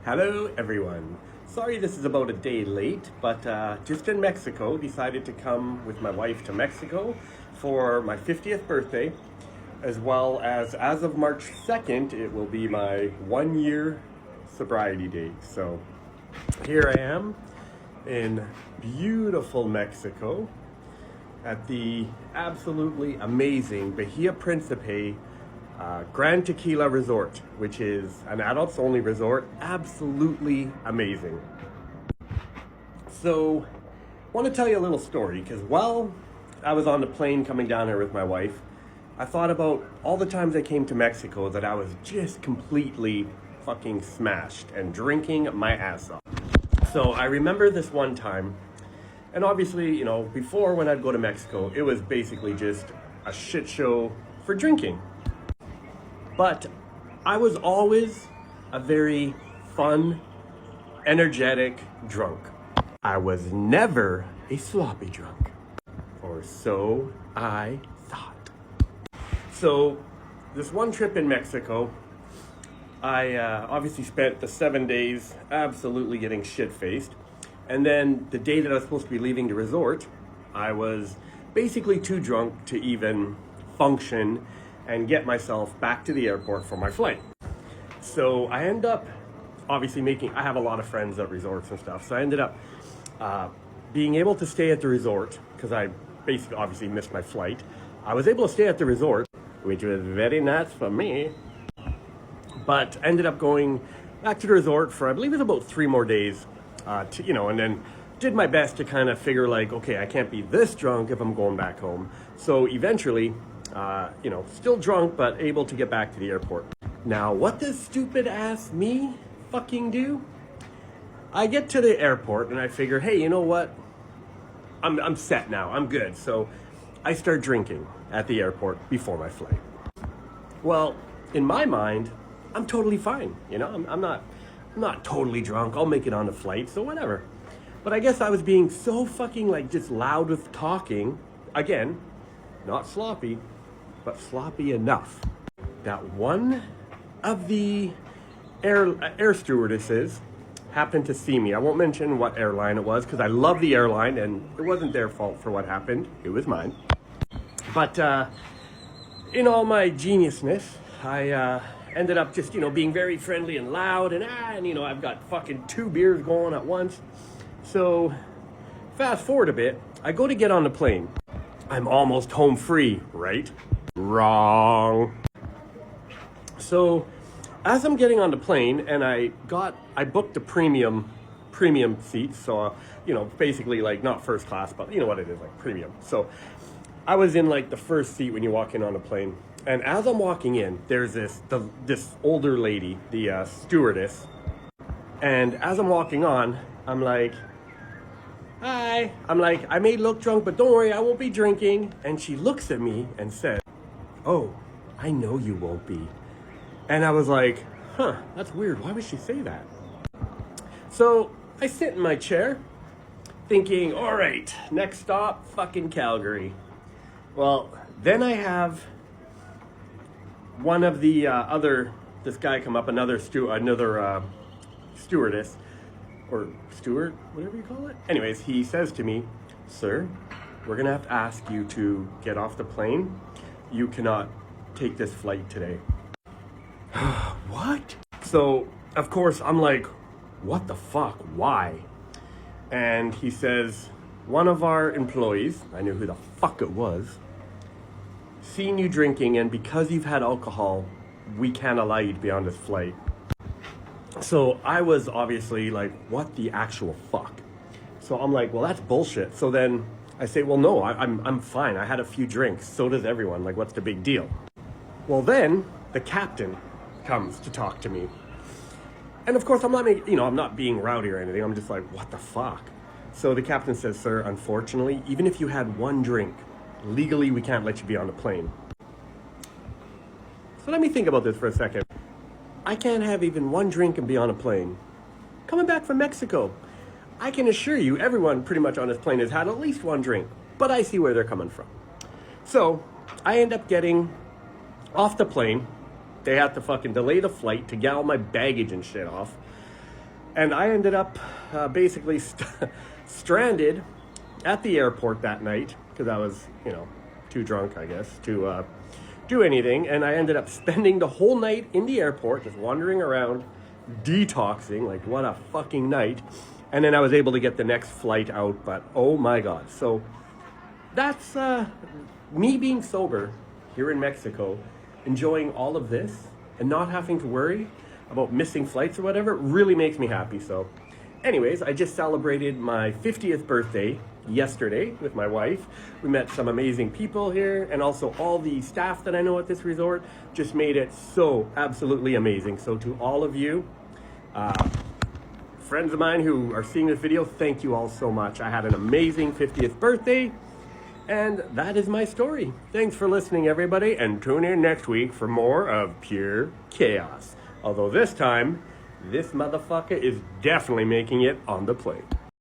Hello everyone. Sorry this is about a day late, but just in Mexico, decided to come with my wife to Mexico for my 50th birthday, as well as of March 2nd, it will be my 1 year sobriety date. So here I am in beautiful Mexico at the absolutely amazing Bahia Principe Grand Tequila Resort, which is an adults only resort. Absolutely amazing. So, I want to tell you a little story because while I was on the plane coming down here with my wife, I thought about all the times I came to Mexico that I was just completely fucking smashed and drinking my ass off. So I remember this one time, and obviously, you know, before when I'd go to Mexico, it was basically just a shit show for drinking. But I was always a very fun, energetic drunk. I was never a sloppy drunk, or so I thought. So this one trip in Mexico, I obviously spent the 7 days absolutely getting shit-faced. And then the day that I was supposed to be leaving the resort, I was basically too drunk to even function and get myself back to the airport for my flight. So I end up obviously I have a lot of friends at resorts and stuff, so I ended up being able to stay at the resort because I basically obviously missed my flight. I was able to stay at the resort, which was very nice for me, but ended up going back to the resort for I believe it was about 3 more days, and then did my best to kind of figure like, okay, I can't be this drunk if I'm going back home. So eventually, still drunk, but able to get back to the airport. Now, what does stupid ass me fucking do? I get to the airport and I figure, hey, you know what? I'm set now. I'm good. So I start drinking at the airport before my flight. Well, in my mind, I'm totally fine. You know, I'm not totally drunk. I'll make it on the flight, so whatever. But I guess I was being so fucking like just loud with talking. Again, not sloppy, but sloppy enough that one of the air stewardesses happened to see me. I won't mention what airline it was because I love the airline and it wasn't their fault for what happened. It was mine. But in all my geniusness, I ended up just, being very friendly and loud and I've got fucking 2 beers going at once. So fast forward a bit, I go to get on the plane. I'm almost home free, right? Wrong. So as I'm getting on the plane and I booked the premium seats. So, basically like not first class, but you know what it is, like premium. So I was in like the first seat when you walk in on a plane. And as I'm walking in, there's this older lady, the stewardess. And as I'm walking on, I'm like, hi. I'm like, I may look drunk, but don't worry, I won't be drinking. And she looks at me and says, oh, I know you won't be. And I was like, huh, that's weird. Why would she say that? So I sit in my chair thinking, all right, next stop, fucking Calgary. Well, then I have one of the this guy come up, another stewardess, or steward, whatever you call it. Anyways, he says to me, sir, we're gonna have to ask you to get off the plane. You cannot take this flight today. What? So, of course, I'm like, what the fuck? Why? And he says, one of our employees, I knew who the fuck it was, seen you drinking, and because you've had alcohol, we can't allow you to be on this flight. So I was obviously like, what the actual fuck? So I'm like, well, that's bullshit. So then I say, well, no, I'm fine. I had a few drinks. So does everyone. Like, what's the big deal? Well, then the captain comes to talk to me. And of course, I'm not being rowdy or anything. I'm just like, what the fuck? So the captain says, sir, unfortunately, even if you had 1 drink, legally, we can't let you be on the plane. So let me think about this for a second. I can't have even 1 drink and be on a plane. Coming back from Mexico, I can assure you everyone pretty much on this plane has had at least 1 drink, but I see where they're coming from. So I end up getting off the plane. They had to fucking delay the flight to get all my baggage and shit off. And I ended up basically stranded at the airport that night because I was, too drunk, I guess, to do anything. And I ended up spending the whole night in the airport, just wandering around, detoxing. Like, what a fucking night. And then I was able to get the next flight out, but oh my God. So that's me being sober here in Mexico, enjoying all of this and not having to worry about missing flights or whatever really makes me happy. So anyways, I just celebrated my 50th birthday yesterday with my wife. We met some amazing people here, and also all the staff that I know at this resort just made it so absolutely amazing. So to all of you, friends of mine who are seeing this video, thank you all so much. I had an amazing 50th birthday, and that is my story. Thanks for listening, everybody, and tune in next week for more of Pure Chaos. Although this time, this motherfucker is definitely making it on the plate.